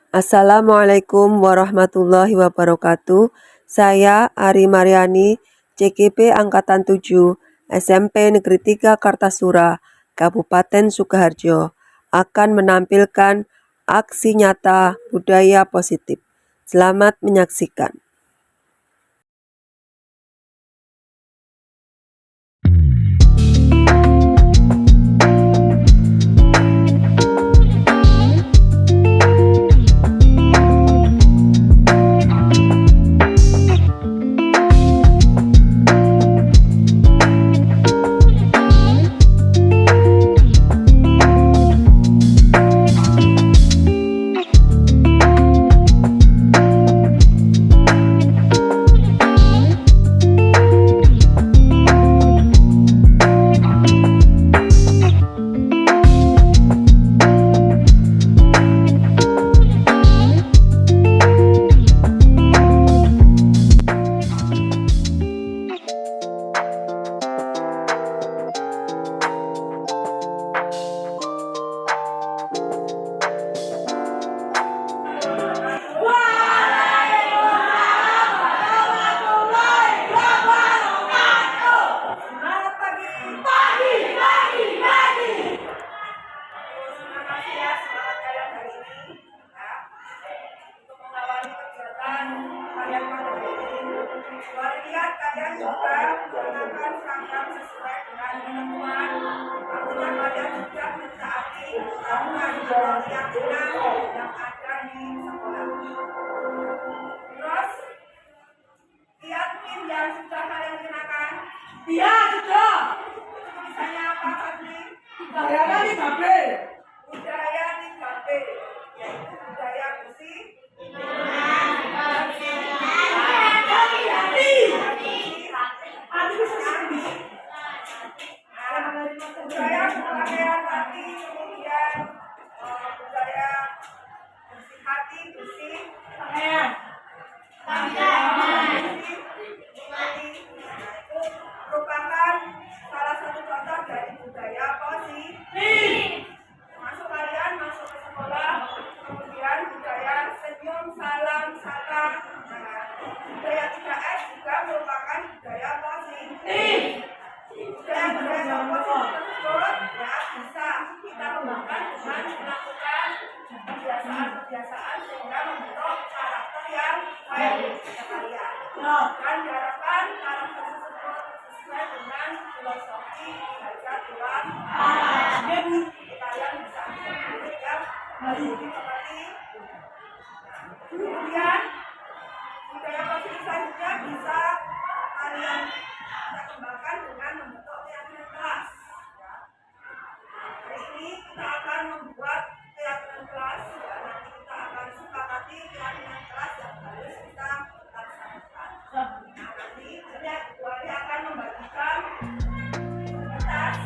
Assalamualaikum warahmatullahi wabarakatuh. Saya Ari Mariani, CGP Angkatan 7, SMP Negeri 3 Kartasura, Kabupaten Sukoharjo, akan menampilkan aksi nyata budaya positif. Selamat menyaksikan. Lihat kalian juga menggunakan seragam sesuai dengan ketentuan. Artinya kalian sudah mentaati aturan atau keyakinan yang ada di sekolah. Terus lihat pin yang sudah kalian kenakan. Iya, sudah. Tulisannya apa Fadli? Budaya 3B. Budaya 3B, yaitu budaya bersih, budaya berpakaian rapi, kemudian budaya bersih hati, bersih Pakaian. itu merupakan salah satu contoh dari budaya positif. Masuk kalian masuk ke sekolah, kemudian budaya senyum, salam, sapa. Budaya 3S juga merupakan budaya positif. Budaya positif tersebut ya bisa kita kembangkan dengan melakukan kebiasaan-kebiasaan sehingga membentuk karakter yang baik pada kalian. Dan diharapkan karakter tersebut sesuai dengan filosofi belajar Tuhan. Kalian bisa menjadi yang seperti. Kemudian budaya positif selanjutnya bisa kalian kita kembangkan dengan membentuk keyakinan kelas. Hari ini kita akan membuat keyakinan kelas. Nanti kita akan sepakati keyakinan kelas yang harus kita laksanakan. Nanti Bu Ali akan membagikan kertas.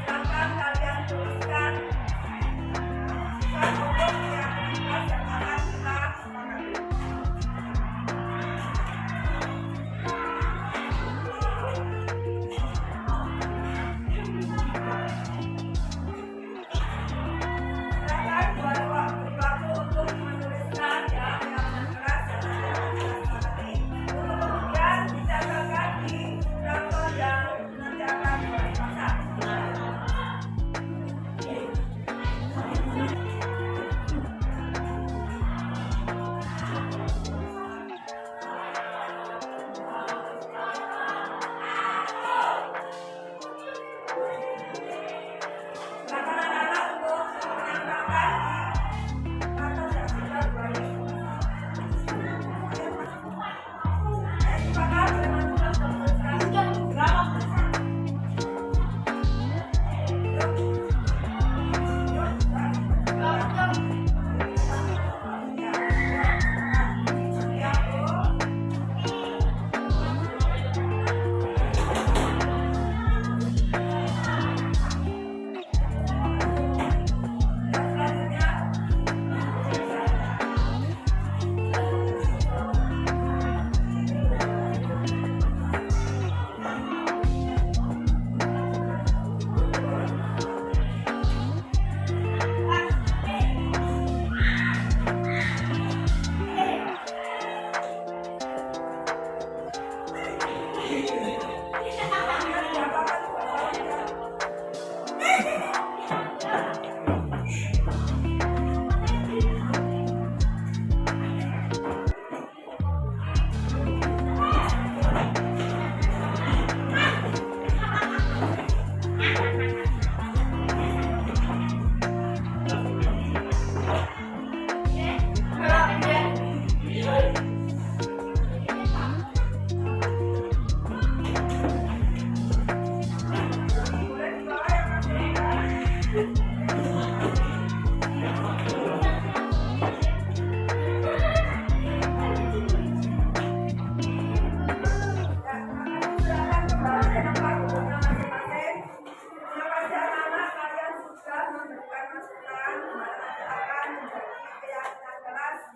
Silakan kalian tuliskan untuk keyakinan kelas yang akan kita sepakati.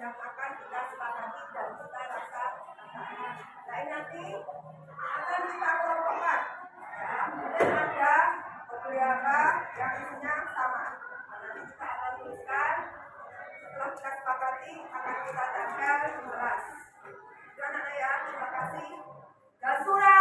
yang akan kita sepakati dan kita laksanakan. Nah, ini nanti akan kita kelompokkan. Ya, kemudian ada beberapa yang isinya sama. Nah, nanti kita akan tuliskan. Setelah kita sepakati akan kita tempel di kelas. Itu anak-anak ya, terima kasih. Gasura,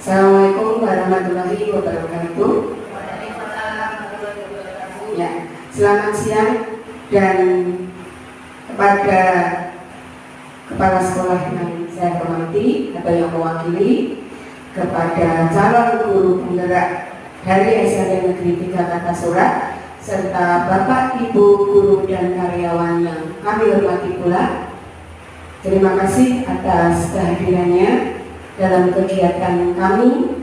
Assalamualaikum warahmatullahi wabarakatuh. Ya, selamat siang dan kepada kepala sekolah yang saya hormati atau yang mewakili, kepada calon guru penggerak dari SMP Negeri 3 Kartasura, serta Bapak Ibu guru dan karyawan yang kami hormati pula. Terima kasih atas kehadirannya dalam kegiatan kami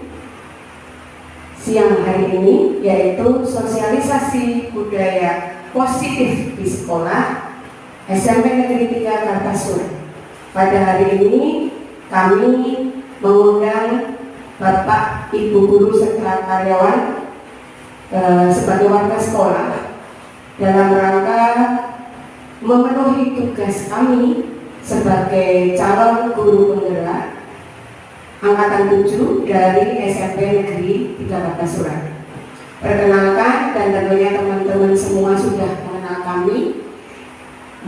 siang hari ini, yaitu sosialisasi budaya positif di sekolah SMP Negeri 3 Kartasura. Pada hari ini kami mengundang Bapak Ibu guru serta karyawan sebagai warga sekolah dalam rangka memenuhi tugas kami sebagai calon guru penggerak Angkatan 7 dari SMP Negeri 3 Kartasura. Perkenalkan, dan tentunya teman-teman semua sudah mengenal kami.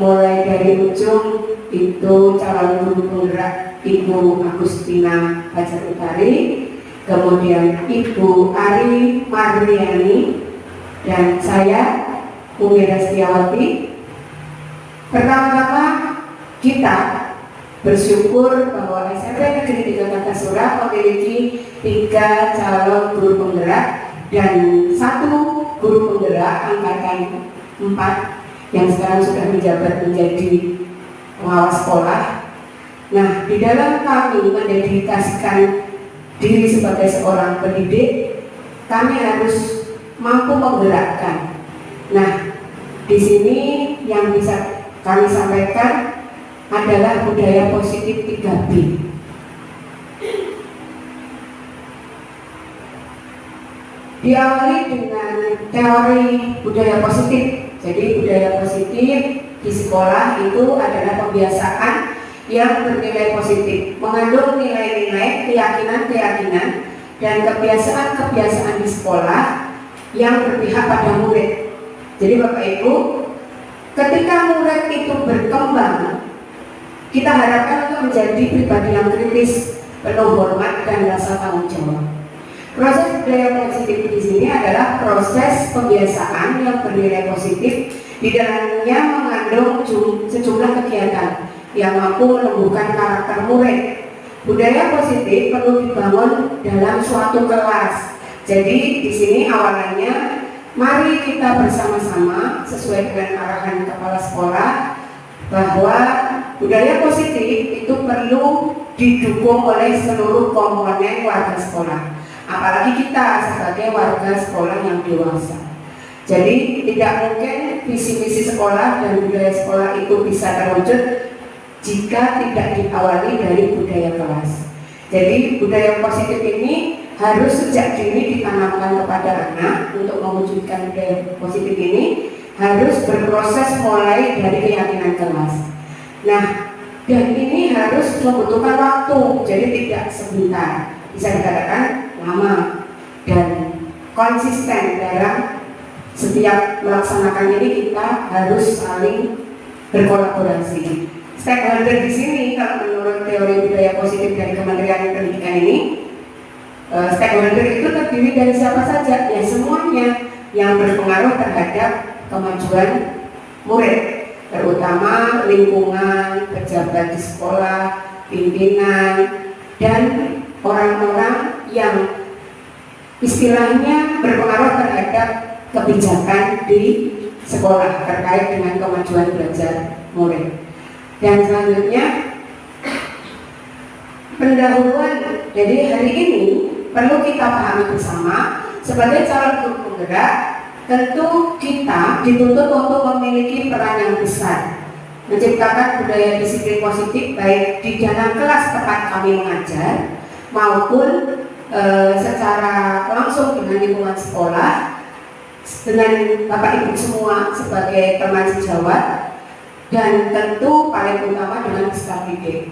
Mulai dari ujung itu calon guru penggerak Ibu Agustina Fajar Utari, kemudian Ibu Ari Marliani, dan saya Umi Restiawati. Pertama-tama kita bersyukur bahwa SMP Negeri 3 Kartasura memiliki 3 calon guru penggerak dan 1 guru penggerak angkatan 4 yang sekarang sudah menjabat menjadi pengawas sekolah. Nah, di dalam kami mendedikasikan diri sebagai seorang pendidik, kami harus mampu menggerakkan. Nah, di sini yang bisa kami sampaikan adalah budaya positif 3B. Diawali dengan teori budaya positif. Jadi budaya positif di sekolah itu adalah pembiasaan yang bernilai positif, mengandung nilai-nilai, keyakinan-keyakinan, dan kebiasaan-kebiasaan di sekolah yang berpihak pada murid. Jadi Bapak Ibu, ketika murid itu berkembang, kita harapkan untuk menjadi pribadi yang kritis, penuh hormat dan rasa tanggung jawab. Proses budaya positif di sini adalah proses pembiasaan yang bernilai positif, di dalamnya mengandung sejumlah kegiatan yang mampu menumbuhkan karakter murid. Budaya positif perlu dibangun dalam suatu kelas. Jadi di sini awalnya mari kita bersama-sama sesuai dengan arahan kepala sekolah bahwa budaya positif itu perlu didukung oleh seluruh komponen warga sekolah. Apalagi kita sebagai warga sekolah yang dewasa. Jadi tidak mungkin visi-misi sekolah dan budaya sekolah itu bisa terwujud jika tidak diawali dari budaya kelas. Jadi budaya positif ini harus sejak dini ditanamkan kepada anak. Untuk mewujudkan budaya positif ini harus berproses mulai dari keyakinan kelas. Nah, dan ini harus membutuhkan waktu, jadi tidak sebentar, bisa dikatakan lama dan konsisten dalam setiap melaksanakan ini. Kita harus saling berkolaborasi. Stakeholder di sini, kalau menurut teori budaya positif dari Kementerian Pendidikan ini, stakeholder itu terdiri dari siapa saja? Ya semuanya yang berpengaruh terhadap kemajuan murid, terutama lingkungan, pejabat di sekolah, pimpinan, dan orang-orang yang istilahnya berpengaruh terhadap kebijakan di sekolah terkait dengan kemajuan belajar murid. Dan selanjutnya pendahuluan. Jadi hari ini perlu kita pahami bersama, sebagai calon guru penggerak tentu kita dituntut untuk memiliki peran yang besar menciptakan budaya disiplin positif baik di dalam kelas tempat kami mengajar maupun secara langsung dengan lingkungan sekolah, dengan Bapak Ibu semua sebagai teman sejawat, dan tentu paling utama dengan peserta didik.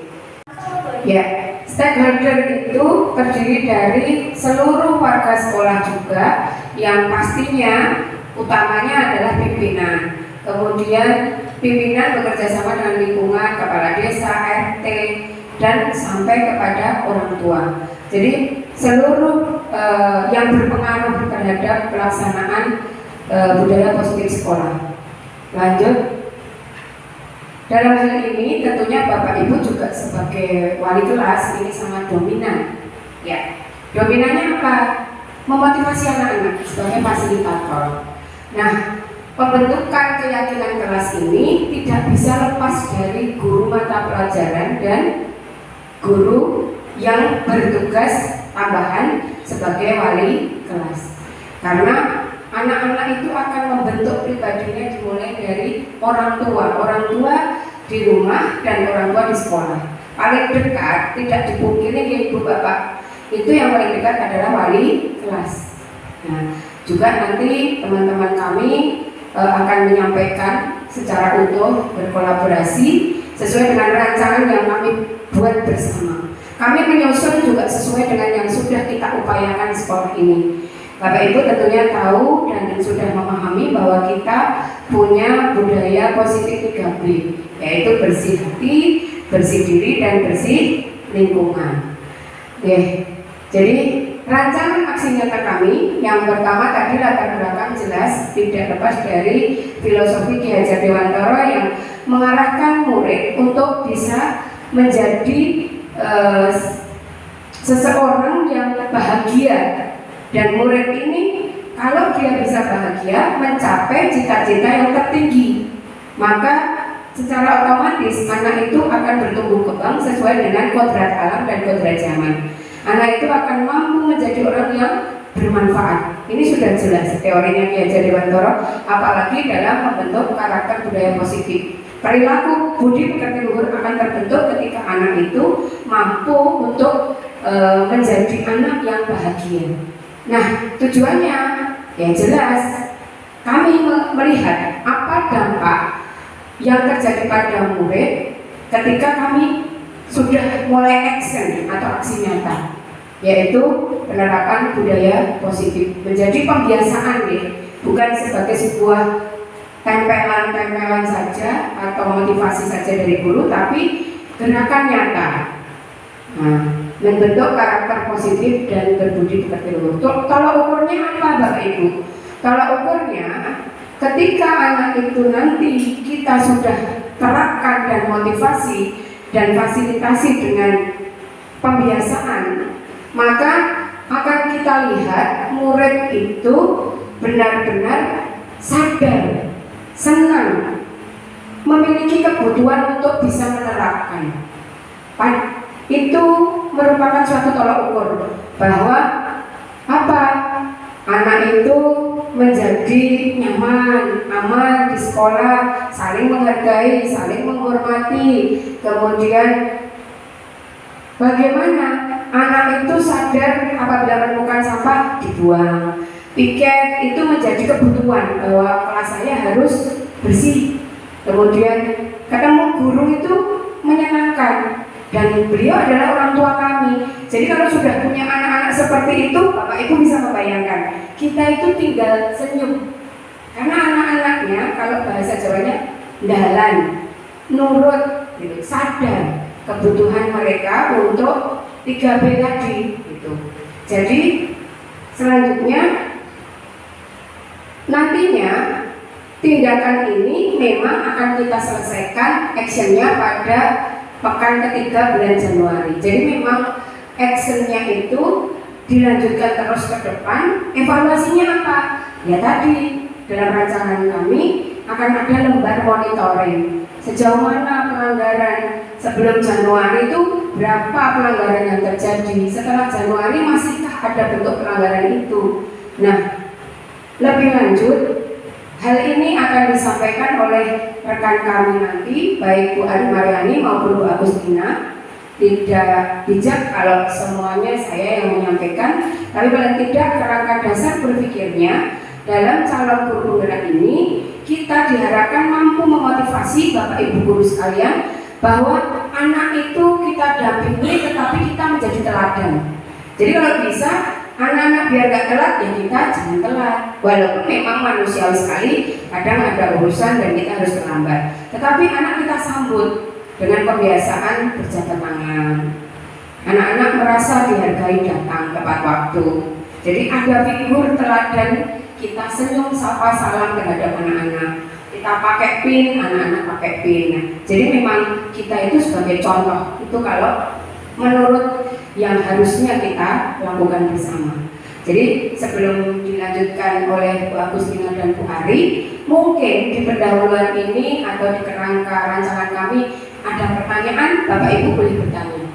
Ya, stakeholder itu terdiri dari seluruh warga sekolah juga, yang pastinya utamanya adalah pimpinan. Kemudian pimpinan bekerja sama dengan lingkungan, kepala desa, RT, dan sampai kepada orang tua. Jadi seluruh yang berpengaruh terhadap pelaksanaan budaya positif sekolah. Lanjut. Dalam hal ini tentunya Bapak Ibu juga sebagai wali kelas ini sangat dominan. Ya, dominannya apa? Memotivasi anak-anak sebagai fasilitator. Nah, pembentukan keyakinan kelas ini tidak bisa lepas dari guru mata pelajaran dan guru yang bertugas tambahan sebagai wali kelas. Karena anak-anak itu akan membentuk pribadinya dimulai dari orang tua. Orang tua di rumah dan orang tua di sekolah. Paling dekat, tidak dipungkiri ya ibu bapak, itu yang paling dekat adalah wali kelas. Nah, juga nanti teman-teman kami akan menyampaikan secara utuh berkolaborasi sesuai dengan rancangan yang kami buat bersama. Kami menyusun juga sesuai dengan yang sudah kita upayakan di sekolah ini. Bapak Ibu tentunya tahu dan sudah memahami bahwa kita punya budaya positif 3B, yaitu bersih hati, bersih diri, dan bersih lingkungan. Jadi rancangan aksi nyata kami yang pertama tadi latar belakang jelas tidak lepas dari filosofi Ki Hajar Dewantara yang mengarahkan murid untuk bisa menjadi seseorang yang bahagia. Dan murid ini kalau dia bisa bahagia mencapai cita-cita yang tertinggi, maka secara otomatis anak itu akan bertumbuh kembang sesuai dengan kodrat alam dan kodrat zaman. Anak itu akan mampu menjadi orang yang bermanfaat. Ini sudah jelas teorinya Ki Hajar Dewantara, apalagi dalam membentuk karakter budaya positif. Perilaku budi pekerti luhur akan terbentuk ketika anak itu mampu untuk menjadi anak yang bahagia. Nah, tujuannya ya jelas, kami melihat apa dampak yang terjadi pada murid ketika kami sudah mulai action atau aksi nyata, yaitu penerapan budaya positif menjadi pembiasaan nih, bukan sebagai sebuah tempelan-tempelan saja atau motivasi saja dari guru, tapi gerakan nyata. Nah, membentuk karakter positif dan berbudi pekerti luhur. Tolak ukurnya apa Bapak Ibu? Tolak ukurnya ketika anak itu nanti kita sudah terapkan dan motivasi dan fasilitasi dengan pembiasaan, maka akan kita lihat murid itu benar-benar sadar, senang, memiliki kebutuhan untuk bisa menerapkan. Itu merupakan suatu tolak ukur bahwa apa, anak itu menjadi nyaman, aman di sekolah, saling menghargai, saling menghormati. Kemudian bagaimana anak itu sadar apabila menemukan sampah dibuang. Piket itu menjadi kebutuhan bahwa kelas saya harus bersih. Kemudian ketemu guru itu menyenangkan, dan beliau adalah orang tua kami. Jadi kalau sudah punya anak-anak seperti itu, Bapak Ibu bisa membayangkan, kita itu tinggal senyum. Karena anak-anaknya, kalau bahasa Jawanya, dalan, nurut, gitu, sadar kebutuhan mereka untuk 3B tadi. Gitu. Jadi selanjutnya, nantinya tindakan ini memang akan kita selesaikan actionnya pada pekan ketiga bulan Januari. Jadi memang actionnya itu dilanjutkan terus ke depan. Evaluasinya apa? Ya tadi dalam rancangan kami akan ada lembar monitoring. Sejauh mana pelanggaran sebelum Januari itu, berapa pelanggaran yang terjadi. Setelah Januari masihkah ada bentuk pelanggaran itu. Nah, lebih lanjut, hal ini akan disampaikan oleh rekan kami nanti, baik Bu Ari Mariani maupun Bu Agustina. Tidak bijak kalau semuanya saya yang menyampaikan, tapi paling tidak kerangka dasar berpikirnya dalam calon guru penggerak ini, kita diharapkan mampu memotivasi Bapak Ibu guru sekalian bahwa anak itu kita dampingi tetapi kita menjadi teladan. Jadi kalau bisa anak-anak biar gak telat, ya kita jangan telat. Walaupun memang manusiawi sekali, kadang ada urusan dan kita harus terlambat. Tetapi anak kita sambut dengan kebiasaan berjabat tangan. Anak-anak merasa dihargai, datang tepat waktu. Jadi ada figur teladan, kita senyum, sapa, salam terhadap anak-anak. Kita pakai pin, anak-anak pakai pin. Jadi memang kita itu sebagai contoh. Itu kalau menurut yang harusnya kita lakukan bersama. Jadi sebelum dilanjutkan oleh Bu Agustina dan Bu Ari, mungkin di pendahuluan ini atau di kerangka rancangan kami ada pertanyaan, Bapak Ibu boleh bertanya.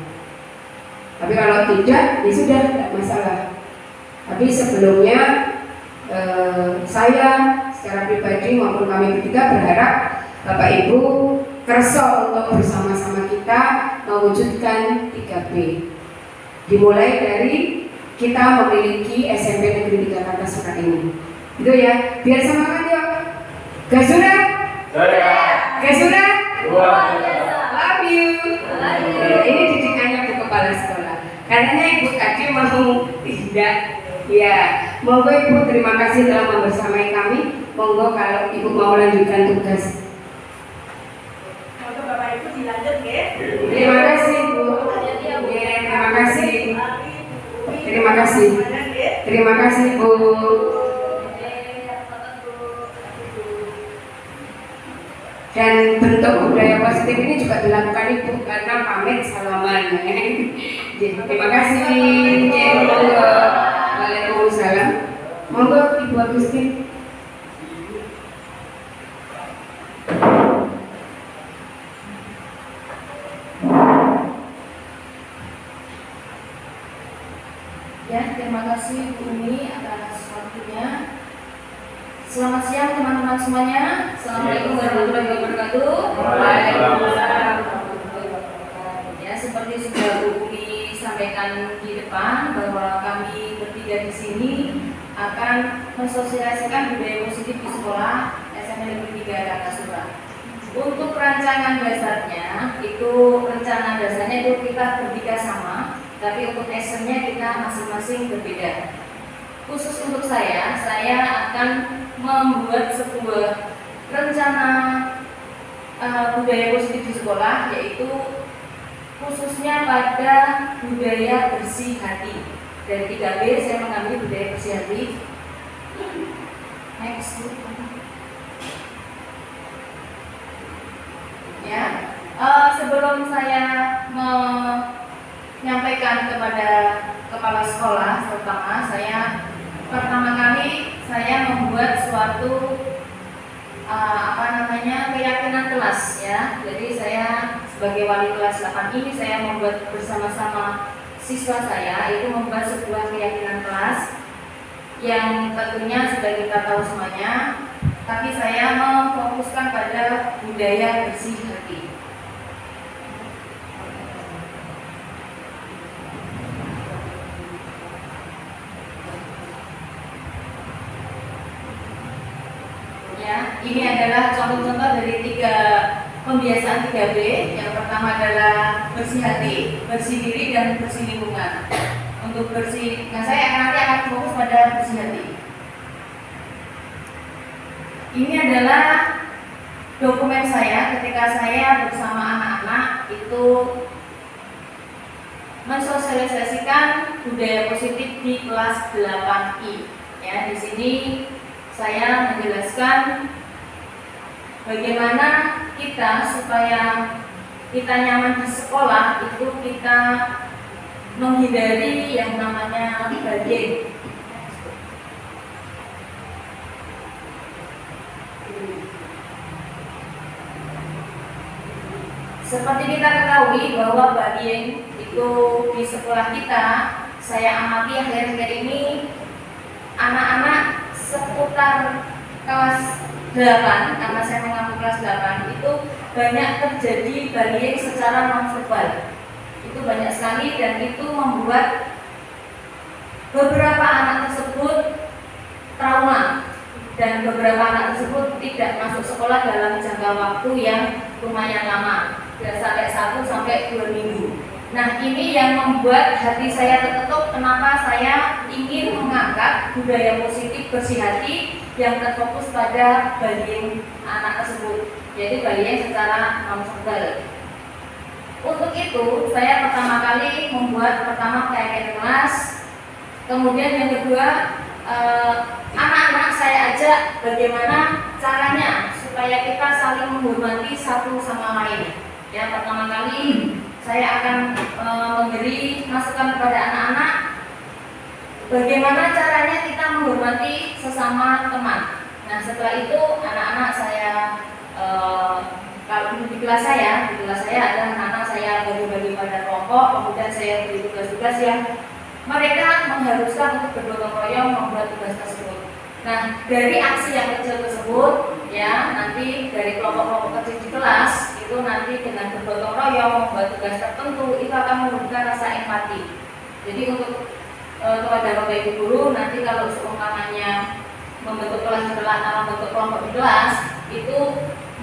Tapi kalau tidak, ya sudah, tidak masalah. Tapi sebelumnya saya secara pribadi maupun kami bertiga berharap Bapak Ibu kerso untuk bersama-sama kita mewujudkan 3B. Dimulai dari kita memiliki SMP Negeri 3 Kartasura ini. Gitu ya, biar semangat yuk. Gasura? Gasura? Love you. Ini didikannya Bu Kepala Sekolah. Katanya Ibu tadi mau tidak. Ya, monggo Ibu, terima kasih telah membersamai kami. Monggo kalau Ibu mau lanjutkan tugas. Monggo Bapak Ibu dilanjut ya. Terima kasih Bu. Ya, terima kasih. Terima kasih. Terima kasih Bu. Dan bentuk budaya positif ini juga dilakukan Ibu karena pamit salaman. Terima kasih. Monggo. Waalaikumsalam. Monggo Ibu Agustin. Ya, terima kasih Bu Umi Selamat siang teman-teman semuanya. Assalamualaikum warahmatullahi wabarakatuh. Waalaikumsalam warahmatullahi wabarakatuh. Ya, seperti sudah Bu disampaikan di depan bahwa kami bertiga di sini akan mensosialisasikan budaya positif di sekolah SMP Negeri 3 Kartasura. Untuk rancangan dasarnya itu kita bertiga sama, tapi untuk actionnya kita masing-masing berbeda. Khusus untuk saya akan membuat sebuah rencana budaya positif di sekolah, yaitu khususnya pada budaya bersih hati. Dari 3B saya mengambil budaya bersih hati. Next. Ya, sebelum saya menyampaikan kepada kepala sekolah, pertama kali saya membuat suatu keyakinan kelas, ya. Jadi saya sebagai wali kelas 8 ini saya membuat bersama-sama siswa saya itu membuat sebuah keyakinan kelas yang tentunya sudah kita tahu semuanya, tapi saya memfokuskan pada budaya bersih hati. Ya, ini adalah contoh-contoh dari 3 pembiasaan 3B. Yang pertama adalah bersih hati, bersih diri, dan bersih lingkungan. Untuk bersih, saya nanti akan fokus pada bersih hati. Ini adalah dokumen saya ketika saya bersama anak-anak itu mensosialisasikan budaya positif di kelas 8I. Ya, di sini saya menjelaskan bagaimana kita supaya kita nyaman di sekolah itu kita menghindari yang namanya bullying. Seperti kita ketahui bahwa bullying itu di sekolah kita, saya amati akhir-akhir ini anak-anak seputar kelas 8, karena saya mengaku kelas 8, itu banyak terjadi bullying secara non-verbal. Itu banyak sekali, dan itu membuat beberapa anak tersebut trauma, dan beberapa anak tersebut tidak masuk sekolah dalam jangka waktu yang lumayan lama, sampai 1 sampai 2 minggu. Nah, ini yang membuat hati saya terketuk kenapa saya ingin mengangkat budaya positif bersih hati yang terfokus pada bullying anak tersebut, yaitu bullying secara non-verbal. Untuk itu, saya pertama kali membuat keyakinan kelas, kemudian yang kedua, anak-anak saya ajak bagaimana caranya supaya kita saling menghormati satu sama lain. Ya, pertama kali saya akan memberi masukan kepada anak-anak bagaimana caranya kita menghormati sesama teman. Nah, setelah itu anak-anak saya kalau di kelas saya adalah anak-anak saya bagi-bagi pada kelompok, kemudian saya beri tugas-tugas yang mereka mengharuskan untuk bergotong royong membuat tugas tersebut. Nah, dari aksi yang kecil tersebut, ya, nanti dari kelompok-kelompok kecil di kelas itu nanti dengan bergotong royong membuat tugas tertentu itu akan menunjukkan rasa empati. Jadi untuk kepada Bapak Ibu guru, nanti kalau seumpamanya membentuk kelas di kelas atau membentuk kelompok di kelas itu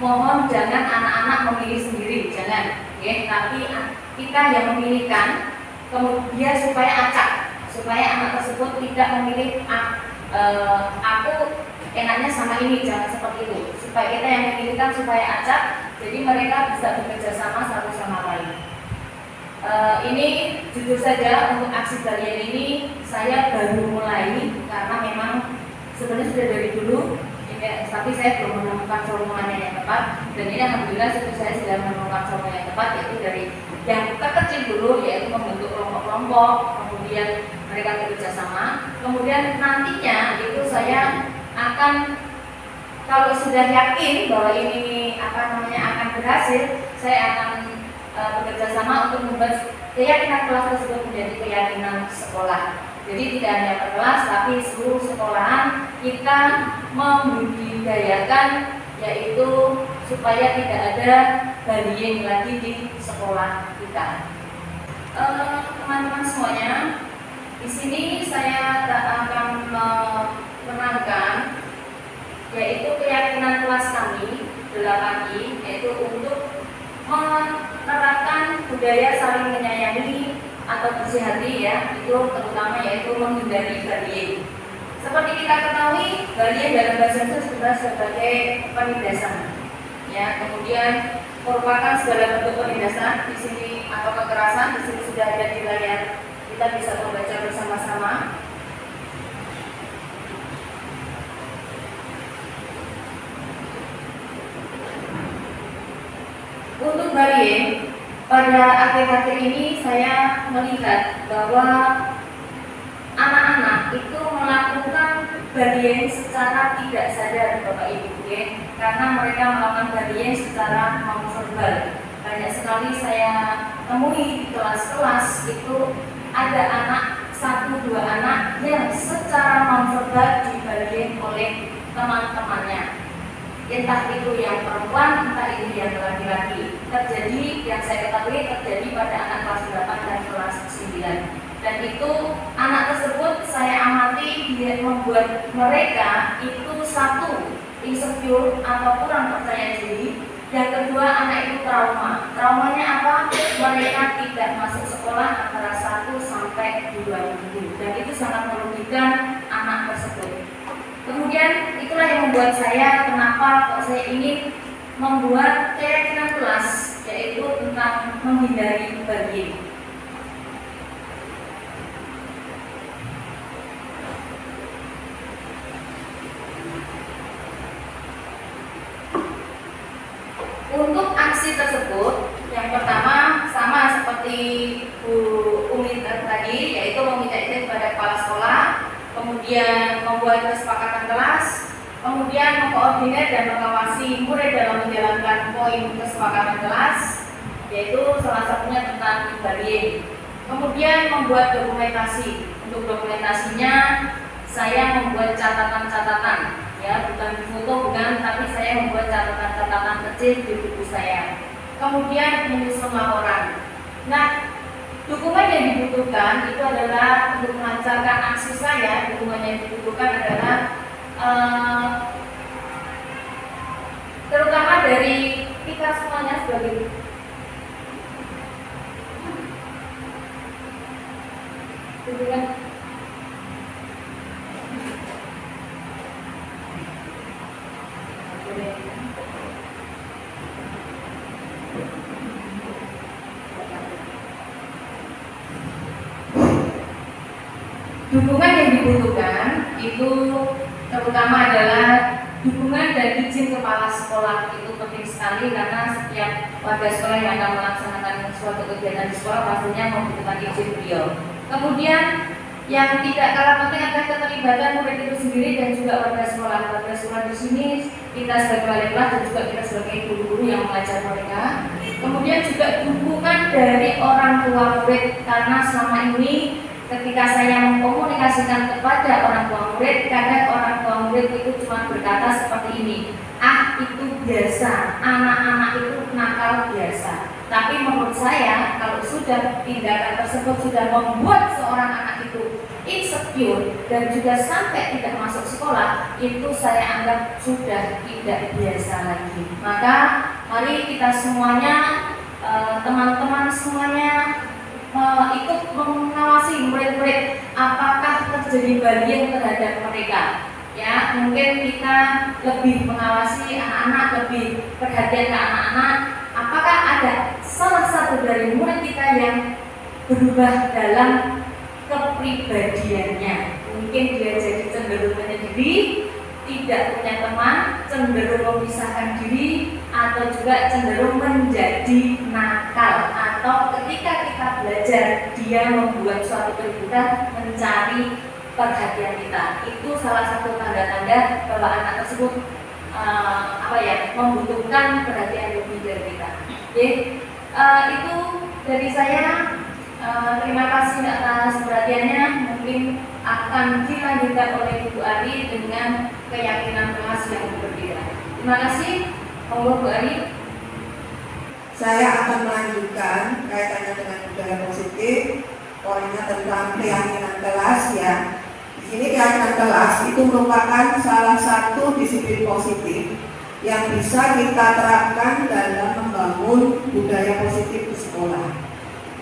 mohon jangan anak-anak memilih sendiri, jangan, ya, tapi kita yang memilihkan, kemudian supaya acak, supaya anak tersebut tidak memilih aku enaknya sama ini, jangan seperti itu, supaya kita yang memilihkan supaya acak, jadi mereka bisa bekerja sama satu sama lain. Ini jujur saja untuk aksi kalian ini saya baru mulai karena memang sebenarnya sudah dari dulu, tapi saya belum menemukan solusinya yang tepat, dan ini alhamdulillah saya sudah menemukan solusi yang tepat, yaitu dari yang terkecil dulu, yaitu membentuk kelompok-kelompok, kemudian mereka bekerja sama, kemudian nantinya itu saya akan, kalau sudah yakin bahwa ini akan berhasil, saya akan bekerja sama untuk membuat keyakinan kelas tersebut menjadi keyakinan sekolah. Jadi tidak hanya per kelas, tapi seluruh sekolahan kita membudidayakan, yaitu supaya tidak ada bullying lagi di sekolah kita. Teman-teman semuanya, di sini saya akan menerangkan yaitu keyakinan kelas kami 8I, yaitu untuk menerapkan budaya saling menyayangi atau bersih hati, ya, itu terutama yaitu menghindari bullying. Seperti kita ketahui, bullying dalam bahasa Indonesia disebut sebagai penindasan, ya. Kemudian merupakan segala bentuk penindasan di sini atau kekerasan. Di sini sudah ada di layar, kita bisa membaca bersama-sama. Untuk bullying, pada akhir-akhir ini saya melihat bahwa anak-anak itu melakukan bullying secara tidak sadar, Bapak Ibu, ya, karena mereka melakukan bullying secara non-verbal. Banyak sekali saya temui di kelas-kelas itu ada anak, 1-2 anak yang secara non-verbal dibullying oleh teman-temannya. Entah itu yang perempuan, entah itu yang laki-laki. Terjadi, yang saya ketahui terjadi pada anak kelas 8 dan kelas 9. Dan itu anak tersebut saya amati dia membuat mereka itu satu, insecure atau kurang percaya diri. Yang kedua, anak itu trauma. Traumanya apa? Mereka tidak masuk sekolah antara 1 sampai 2 minggu. Dan itu sangat merugikan anak tersebut. Kemudian itulah yang membuat saya, kenapa kok saya ingin membuat keyakinan kelas, yaitu tentang menghindari bullying. Untuk aksi tersebut, yang pertama sama seperti Bu Umi tadi, yaitu meminta izin kepada kepala sekolah, kemudian membuat kesepakatan kelas, kemudian mengkoordinir dan mengawasi murid dalam menjalankan poin kesepakatan kelas, yaitu salah satunya tentang bullying. Kemudian membuat dokumentasi. Untuk dokumentasinya saya membuat catatan-catatan, ya, bukan foto, bukan, tapi saya membuat catatan-catatan kecil di buku saya. Kemudian menyusun laporan. Nah, dokumen yang dibutuhkan itu adalah untuk melancarkan aksi saya. Dokumen yang dibutuhkan adalah terutama dari kita semuanya sebagai dokumen. Dukungan yang dibutuhkan itu terutama adalah dukungan dan izin kepala sekolah. Itu penting sekali karena setiap warga sekolah yang akan melaksanakan suatu kegiatan di sekolah pastinya membutuhkan izin beliau. Kemudian yang tidak kalah penting adalah keterlibatan murid itu sendiri dan juga warga sekolah. Warga sekolah di sini kita sebagai wali kelas dan juga kita sebagai guru-guru yang mengajar mereka. Kemudian juga dukungan dari orang tua murid, karena selama ini ketika saya mengkomunikasikan kepada orang tua murid, kadang orang tua murid itu cuma berkata seperti ini, ah itu biasa, anak-anak itu nakal biasa. Tapi menurut saya, kalau sudah tindakan tersebut sudah membuat seorang anak itu insecure dan juga sampai tidak masuk sekolah, itu saya anggap sudah tidak biasa lagi. Maka mari kita semuanya, teman-teman semuanya, ikut mengawasi murid-murid apakah terjadi bullying terhadap mereka. Ya, mungkin kita lebih mengawasi anak-anak, lebih perhatian ke anak-anak. Apakah ada salah satu dari murid kita yang berubah dalam kepribadiannya? Mungkin dia jadi cenderung menyendiri, tidak punya teman, cenderung memisahkan diri, atau juga cenderung menjadi nakal, atau ketika kita belajar dia membuat suatu keributan, mencari perhatian kita. Itu salah satu tanda-tanda bahwa anak tersebut membutuhkan perhatian lebih dari kita. Jadi itu dari saya. Terima kasih atas perhatiannya. Mungkin akan dilanjutkan oleh Ibu Ari dengan keyakinan kelas yang berbeda. Terima kasih. Monggo Bu Ari. Saya akan melanjutkan kaitannya dengan budaya positif, poinnya tentang keyakinan kelas ya. Di sini keyakinan kelas itu merupakan salah satu disiplin positif yang bisa kita terapkan dalam membangun budaya positif di sekolah.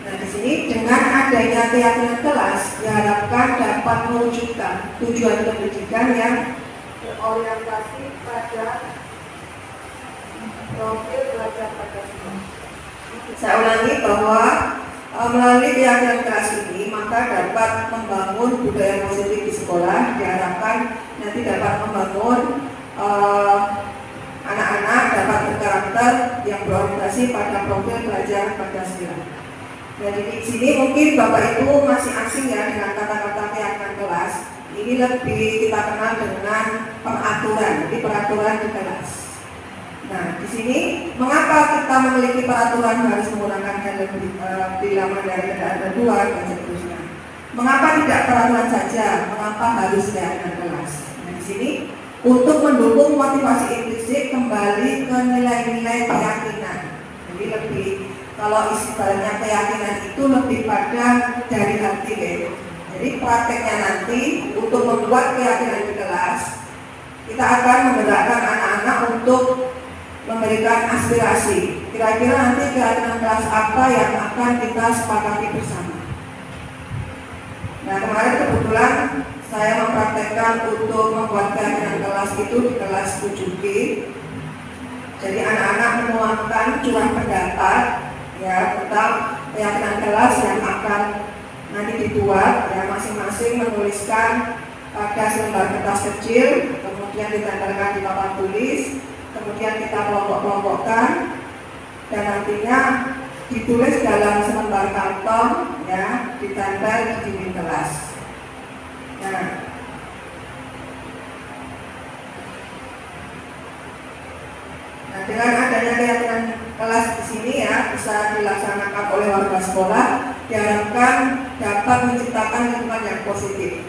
Nah, di sini dengan adanya keyakinan kelas diharapkan dapat mewujudkan tujuan pendidikan yang berorientasi pada profil belajar Pancasila. Saya ulangi bahwa melalui keyakinan kelas ini maka dapat membangun budaya positif di sekolah, diharapkan nanti dapat membangun anak-anak dapat berkarakter yang berorientasi pada profil belajar Pancasila. Jadi di sini mungkin Bapak Ibu masih asing ya dengan kata-kata keyakinan kelas. Ini lebih kita kenal dengan pengaturan, jadi peraturan di kelas. Nah, di sini mengapa kita memiliki peraturan harus menggunakan helm bila mengendarai kendaraan bermotor dan seterusnya? Mengapa tidak peraturan saja? Mengapa harus keyakinan kelas? Nah, di sini untuk mendukung motivasi implisit kembali ke nilai-nilai keyakinan. Jadi lebih kalau istilahnya keyakinan itu lebih pada dari hati ya. Jadi prakteknya nanti untuk membuat keyakinan di kelas, kita akan menggerakkan anak-anak untuk memberikan aspirasi. Kira-kira nanti keyakinan kelas apa yang akan kita sepakati bersama. Nah, kemarin kebetulan saya mempraktekkan untuk membuat keyakinan kelas itu di kelas 7G. Jadi anak-anak menuangkan curah pendapat ya tentang keyakinan kelas yang akan nanti dibuat ya, masing-masing menuliskan pada selembar kertas kecil, kemudian ditempelkan di papan tulis, kemudian kita kelompok-kelompokkan dan nantinya ditulis dalam selembar karton ya, ditempel di dinding kelas. Nah, dengan adanya keyakinan kelas di sini ya bisa dilaksanakan oleh warga sekolah, diharapkan dapat menciptakan lingkungan yang positif.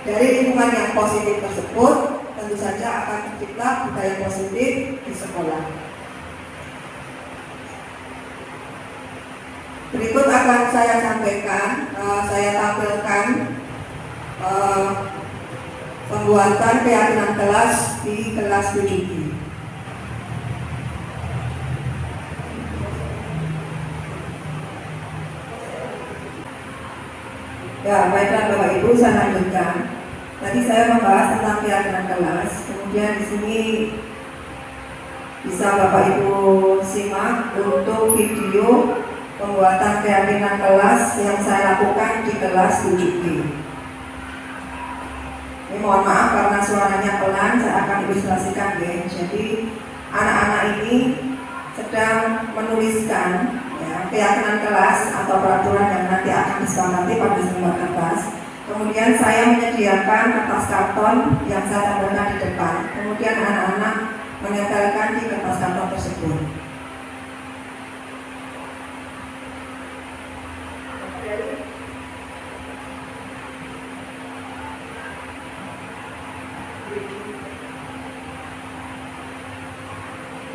Dari lingkungan yang positif tersebut, tentu saja akan tercipta budaya positif di sekolah. Berikut akan saya sampaikan, saya tampilkan pembuatan keyakinan kelas di kelas 7B. Ya, baiklah Bapak Ibu, saya lanjutkan. Tadi saya membahas tentang keyakinan kelas, kemudian di sini bisa Bapak Ibu simak untuk video pembuatan keyakinan kelas yang saya lakukan di kelas 7B. Ini mohon maaf karena suaranya pelan, saya akan ilustrasikan ya. Jadi anak-anak ini sedang menuliskan ya, keyakinan kelas atau peraturan yang nanti akan disepakati pada selembar kertas. Kemudian saya menyediakan kertas karton yang saya tampilkan di depan. Kemudian anak-anak menempelkan di kertas karton tersebut.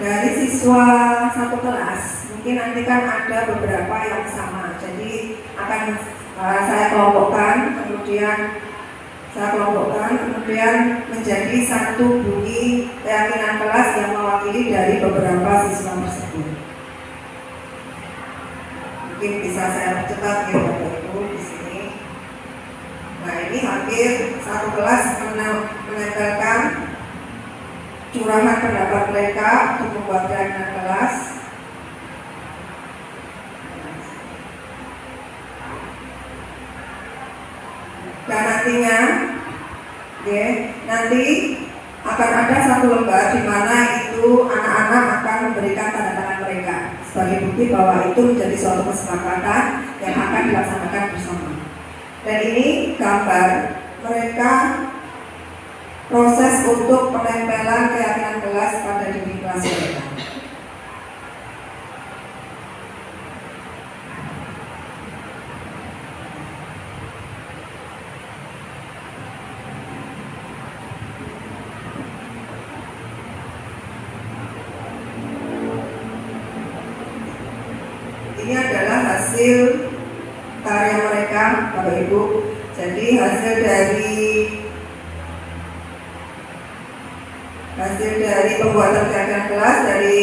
Dari siswa satu kelas, mungkin nanti kan ada beberapa yang sama. Jadi akan saya kelompokkan, kemudian menjadi satu bunyi keyakinan kelas yang mewakili dari beberapa siswa tersebut. Mungkin bisa saya percepat ya Bapak Ibu di sini. Nah, ini hampir satu kelas menempelkan curahan pendapat mereka untuk membuat keyakinan kelas. Dan nantinya, nanti akan ada satu lembar di mana itu anak-anak akan memberikan tanda tangan mereka sebagai bukti bahwa itu menjadi suatu kesepakatan yang akan dilaksanakan bersama. Dan ini gambar mereka proses untuk penempelan keyakinan kelas pada dinding kelas mereka. Ini adalah hasil karya mereka, Bapak Ibu. Jadi hasil dari pembuatan kegiatan kelas dari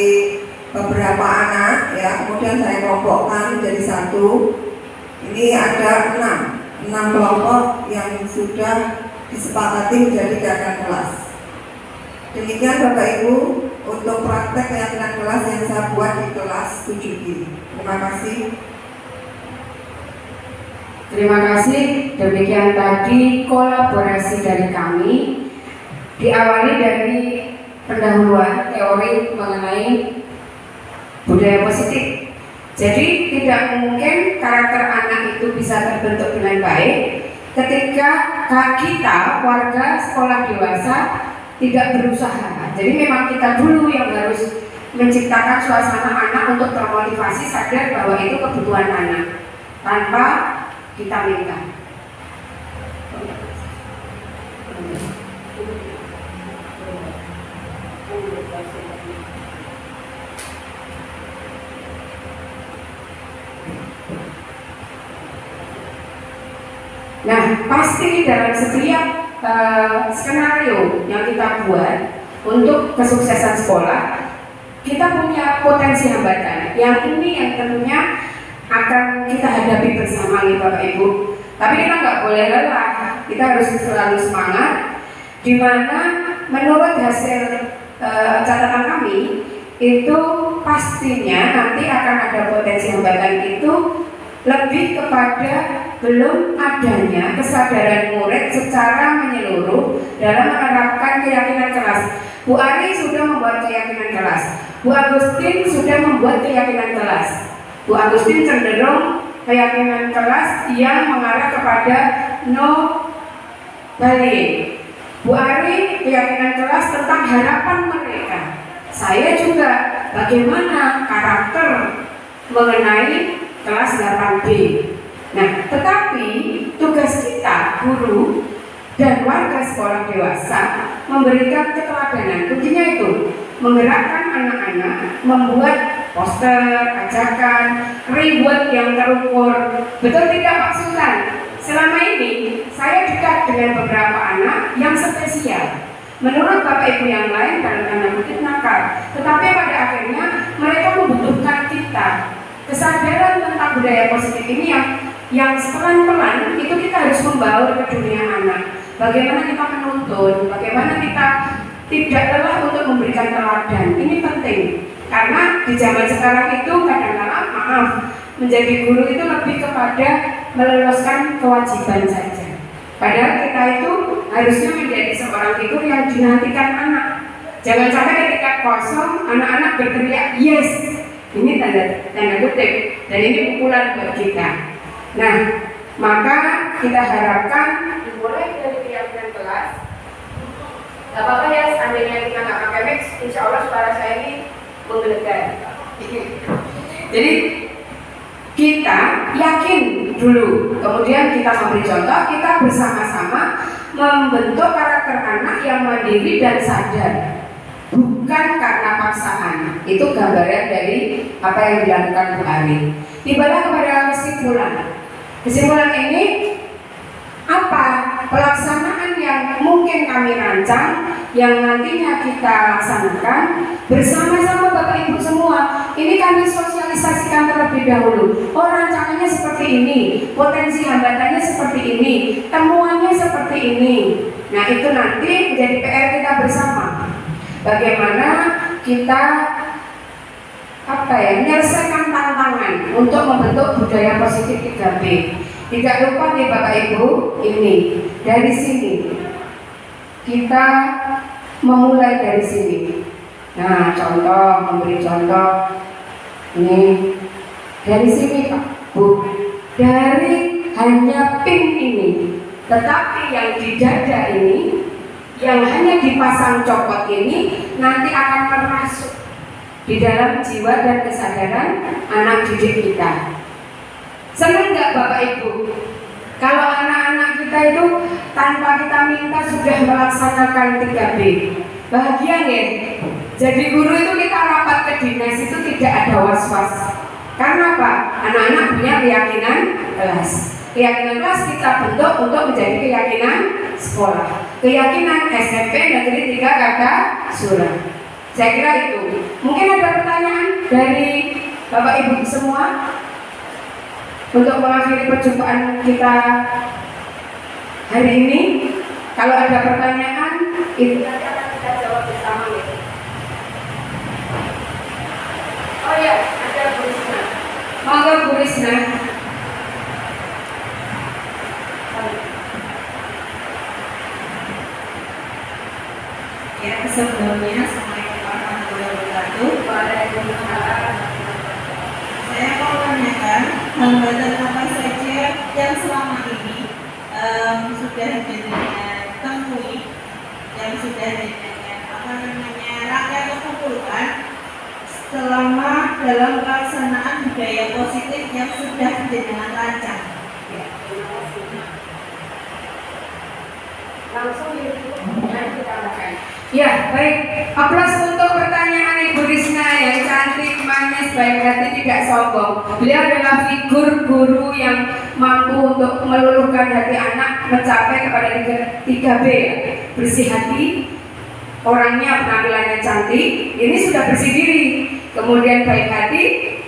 beberapa anak ya, kemudian saya kelompokkan menjadi satu. Ini ada 6 kelompok yang sudah disepakati menjadi kegiatan kelas. Demikian Bapak Ibu untuk praktek keyakinan kelas yang saya buat di kelas 7B. Terima kasih. Terima kasih. Demikian tadi kolaborasi dari kami, diawali dari pendahuluan teori mengenai budaya positif. Jadi tidak mungkin karakter anak itu bisa terbentuk dengan baik ketika kita warga sekolah dewasa tidak berusaha. Jadi memang kita dulu yang harus menciptakan suasana anak untuk termotivasi sadar bahwa itu kebutuhan anak tanpa kita minta. Nah, pasti dalam setiap skenario yang kita buat untuk kesuksesan sekolah, kita punya potensi hambatan. Yang ini yang tentunya akan kita hadapi bersama nih Bapak Ibu. Tapi kita nggak boleh lelah, kita harus selalu semangat. Di mana menurut hasil catatan kami itu pastinya nanti akan ada potensi hambatan itu lebih kepada belum adanya kesadaran murid secara menyeluruh dalam menerapkan keyakinan kelas. Bu Ari sudah membuat keyakinan kelas, Bu Agustin sudah membuat keyakinan kelas. Bu Agustin cenderung keyakinan kelas yang mengarah kepada no bullying. Bu Ari keyakinan kelas tentang harapan mereka. Saya juga bagaimana karakter mengenai kelas 8B. Nah, tetapi tugas kita guru dan warga sekolah dewasa memberikan keteladanan. Kuncinya itu menggerakkan anak-anak, membuat poster, ajakan, reward yang terukur. Betul tidak Pak Sultan? Selama ini saya dekat dengan beberapa anak yang spesial. Menurut Bapak Ibu yang lain dalam tanda kutip nakal, tetapi pada akhirnya mereka membutuhkan kita. Kesadaran tentang budaya positif ini yang pelan-pelan itu kita harus membawa ke dunia anak. Bagaimana kita menuntun, bagaimana kita tidak lelah untuk memberikan teladan. Ini penting karena di zaman sekarang itu kadang-kadang maaf menjadi guru itu lebih kepada meloloskan kewajiban saja. Padahal kita itu harusnya menjadi seorang figur yang dinantikan anak. Jangan sampai ketika kosong anak-anak berteriak yes. Ini tanda kutip dan ini pukulan buat kita. Nah, maka kita harapkan dimulai dari keyakinan kelas. Gak apa-apa ya, seandainya kita nggak pakai mix, insya Allah suara saya ini menggelegar. Jadi kita yakin dulu, kemudian kita memberi contoh, kita bersama-sama membentuk karakter anak yang mandiri dan sadar. Bukan karena paksaan. Itu gambaran dari apa yang dilakukan Bu Ari. Tibalah kepada kesimpulan. Kesimpulan ini apa? Pelaksanaan yang mungkin kami rancang, yang nantinya kita laksanakan bersama-sama Bapak Ibu semua. Ini kami sosialisasikan terlebih dahulu. Oh, rancangannya seperti ini, potensi hambatannya seperti ini, temuannya seperti ini. Nah, itu nanti menjadi PR kita bersama. Bagaimana kita menyelesaikan tantangan untuk membentuk budaya positif 3B. Tidak lupa nih Bapak Ibu, ini dari sini kita memulai dari sini. Nah, memberi contoh ini dari sini Pak Bu, dari hanya pin ini, tetapi yang di dada ini yang hanya dipasang copot ini nanti akan merasuk di dalam jiwa dan kesadaran anak didik kita. Senang nggak Bapak Ibu? Kalau anak-anak kita itu tanpa kita minta sudah melaksanakan 3B, bahagia nggak? Jadi guru itu kita rapat ke dinas itu tidak ada was-was. Karena apa? Anak-anak punya keyakinan kelas. Keyakinan kelas kita bentuk untuk menjadi keyakinan sekolah. Keyakinan SMP Negeri 3 Kartasura. Saya kira itu. Mungkin ada pertanyaan dari Bapak Ibu semua untuk mengakhiri perjumpaan kita hari ini. Kalau ada pertanyaan, itu nanti akan kita jawab bersama ya. Oh ya, ada Bu Risna. Monggo Bu Risna. Ya, sebelumnya Assalamualaikum warahmatullahi wabarakatuh. Waalaikumsalam. Saya mau menanyakan hambatan apa saja yang selama ini sudah jenengan temui, yang sudah jenengan rakyat kumpulkan selama dalam pelaksanaan budaya positif yang sudah jenengan rancang. Ya, terima kasih. Langsung nanti kita akan. Ya, baik. Aplaus untuk pertanyaan Ibu Risna yang cantik, manis, baik hati, tidak sombong. Beliau adalah figur guru yang mampu untuk meluluhkan hati anak mencapai kepada 3B ya. Bersih hati, orangnya penampilannya cantik, ini sudah bersih diri. Kemudian baik hati,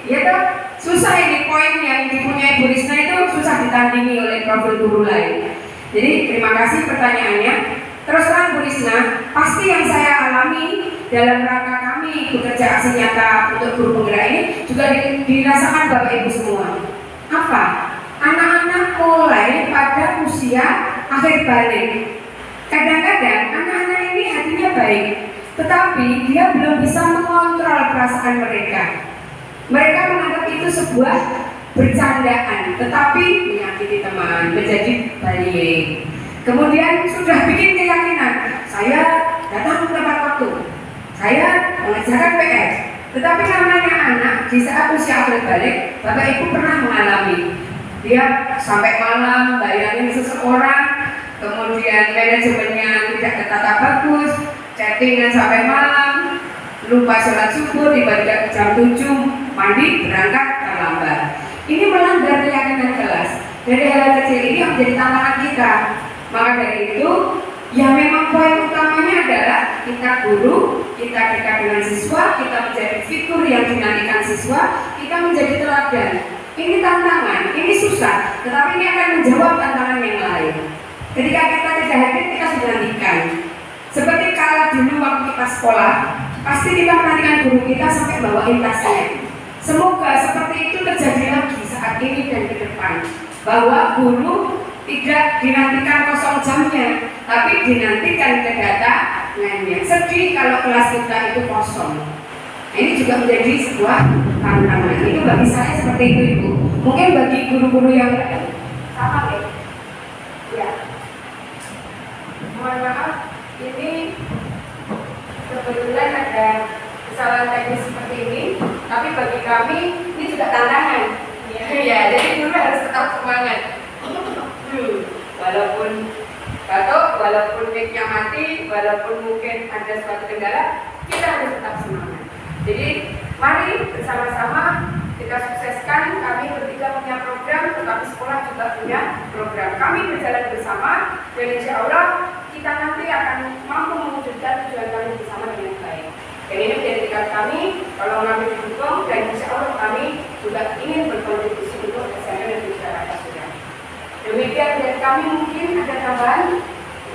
ya toh susah ini poin yang dipunyai Ibu Risna itu susah ditandingi oleh profil guru lain. Jadi terima kasih pertanyaannya. Terus terang Bu Risna, pasti yang saya alami dalam rangka kami bekerja aksi nyata untuk guru penggerak ini juga dirasakan Bapak Ibu semua. Apa? Anak-anak mulai pada usia akhir balik. Kadang-kadang anak-anak ini hatinya baik, tetapi dia belum bisa mengontrol perasaan mereka. Mereka menganggap itu sebuah bercandaan, tetapi menyakiti teman, menjadi bullying. Kemudian sudah bikin keyakinan, saya datang tepat waktu, saya mengerjakan PR. Tetapi namanya anak di saat usia akhir balik, Bapak Ibu pernah mengalami dia sampai malam bayarin seseorang, kemudian manajemennya tidak tertata bagus, chattingan sampai malam, lupa sholat subuh, tiba-tiba jam 7 mandi berangkat terlambat. Ini melanggar keyakinan kelas. Dari hal kecil ini menjadi tantangan kita. Maka dari itu, ya memang poin utamanya adalah kita guru, kita dekat dengan siswa, kita menjadi figur yang dinantikan siswa, kita menjadi teladan. Ini tantangan, ini susah, tetapi ini akan menjawab tantangan yang lain. Ketika kita tidak hadir, kita sudah nantikan. Seperti kala dulu waktu kita sekolah, pasti kita menantikan guru kita sampai bawain tasnya. Semoga seperti itu terjadi lagi saat ini dan ke depan, bahwa guru tidak dinantikan kosong jamnya, tapi dinantikan kedatangannya. Sedih kalau kelas kita itu kosong. Ini juga menjadi sebuah tantangan. Itu bagi saya seperti itu Ibu. Mungkin bagi guru-guru yang sama ya. Mohon maaf, ini kebetulan ada kesalahan teknis seperti ini, tapi bagi kami ini juga tantangan. Ya, jadi guru harus tetap semangat. Walaupun batuk, walaupun mic-nya mati, walaupun mungkin ada suatu kendala, kita harus tetap semangat. Jadi mari bersama-sama kita sukseskan. Kami bertiga punya program, tetapi sekolah juga punya program. Kami berjalan bersama dan insya Allah kita nanti akan mampu mewujudkan tujuan kami bersama dengan baik. Dan ini menjadi tekad kami, kalau kami didukung, dan insya Allah kami juga ingin berkontribusi untuk SMP Negeri 3 Kartasura. Demikian dari kami, mungkin ada tambahan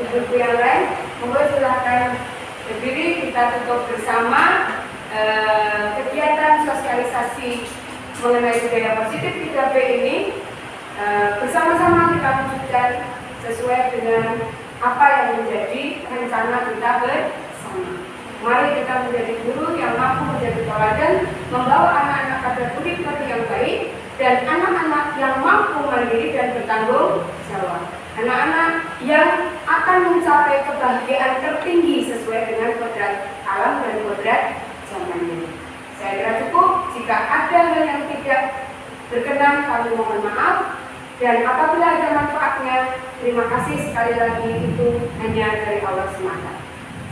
ibu-ibu yang lain, monggo silahkan berdiri, kita tutup bersama kegiatan sosialisasi mengenai budaya positif 3B ini. Bersama-sama kita wujudkan sesuai dengan apa yang menjadi rencana kita bersama. Mari kita menjadi guru yang mampu menjadi teladan, membawa anak-anak pada budi pekerti yang baik, dan anak-anak yang mampu mandiri dan bertanggung jawab. Anak-anak yang akan mencapai kebahagiaan tertinggi sesuai dengan kodrat alam dan kodrat zamannya. Saya kira cukup. Jika ada hal yang tidak berkenan, kami mohon maaf. Dan apabila ada manfaatnya, terima kasih sekali lagi, itu hanya dari Allah semata.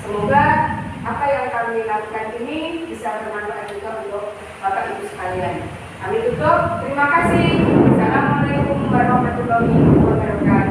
Semoga apa yang kami lakukan ini bisa bermanfaat juga untuk Bapak Ibu sekalian. Kami tutup. Terima kasih. Assalamualaikum warahmatullahi wabarakatuh.